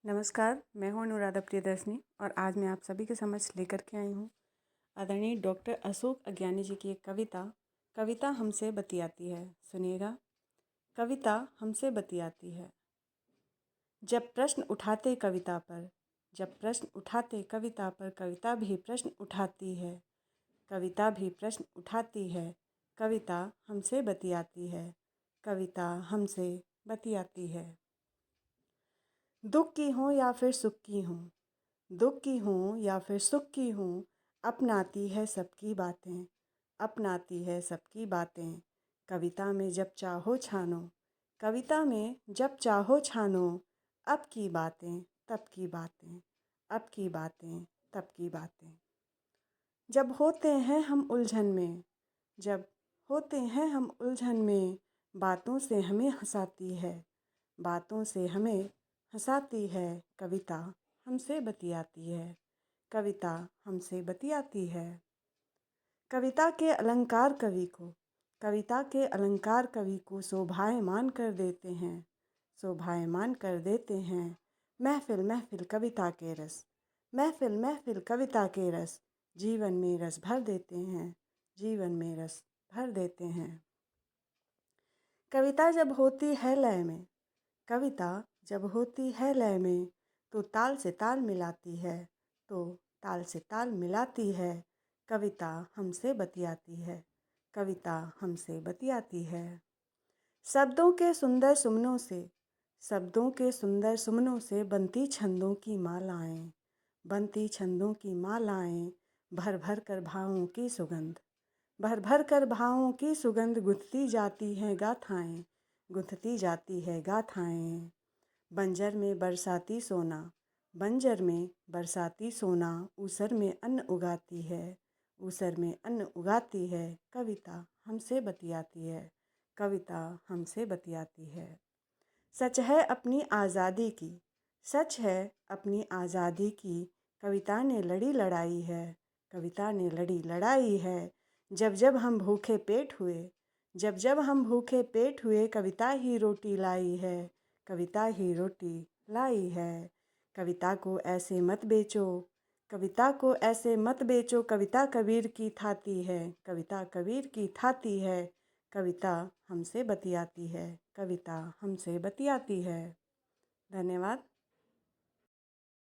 नमस्कार, मैं हूँ अनुराधा प्रियदर्शनी और आज मैं आप सभी के समक्ष लेकर के आई हूँ आदरणीय डॉक्टर अशोक अज्ञानी जी की एक कविता। कविता हमसे बतियाती है। सुनिएगा। कविता हमसे बतियाती है। जब प्रश्न उठाते कविता पर, जब प्रश्न उठाते कविता पर, कविता भी प्रश्न उठाती है। कविता भी प्रश्न उठाती है। कविता हमसे बतियाती है। कविता हमसे बतियाती है। दुख की हूँ या फिर सुख की हूँ, दुख की हूँ या फिर सुख की हूँ, अपनाती है सबकी बातें, अपनाती है सबकी बातें। कविता में जब चाहो छानो, कविता में जब चाहो छानो, अब की बातें तब की बातें, अब की बातें तब की बातें। जब होते हैं हम उलझन में, जब होते हैं हम उलझन में, बातों से हमें हंसाती है, बातों से हमें हंसाती है। कविता हमसे बतियाती है। कविता हमसे बतियाती है। कविता के अलंकार कवि को, कविता के अलंकार कवि को शोभायमान कर देते हैं, शोभायमान कर देते हैं। महफिल महफिल कविता के रस, महफिल महफिल कविता के रस, जीवन में रस भर देते हैं, जीवन में रस भर देते हैं। कविता जब होती है लय में, कविता जब होती है लय में, तो ताल से ताल मिलाती है, तो ताल से ताल मिलाती है। कविता हमसे बतियाती है। कविता हमसे बतियाती है। शब्दों के सुंदर सुमनों से, शब्दों के सुंदर सुमनों से बनती छंदों की मालाएं, बनती छंदों की मालाएं। भर भर कर भावों की सुगंध, भर भर कर भावों की सुगंध, गुंथती जाती हैं गाथाएं, गुंथती जाती है गाथाएं। बंजर में बरसाती सोना, बंजर में बरसाती सोना, ऊसर में अन्न उगाती है, ऊसर में अन्न उगाती है। कविता हमसे बतियाती है। कविता हमसे बतियाती है। सच है अपनी आज़ादी की, सच है अपनी आज़ादी की, कविता ने लड़ी लड़ाई है, कविता ने लड़ी लड़ाई है। जब जब हम भूखे पेट हुए, जब जब हम भूखे पेट हुए, कविता ही रोटी लाई है, कविता ही रोटी लाई है। कविता को ऐसे मत बेचो, कविता को ऐसे मत बेचो, कविता कबीर की थाती है, कविता कबीर की थाती है। कविता हमसे बतियाती है। कविता हमसे बतियाती है। धन्यवाद।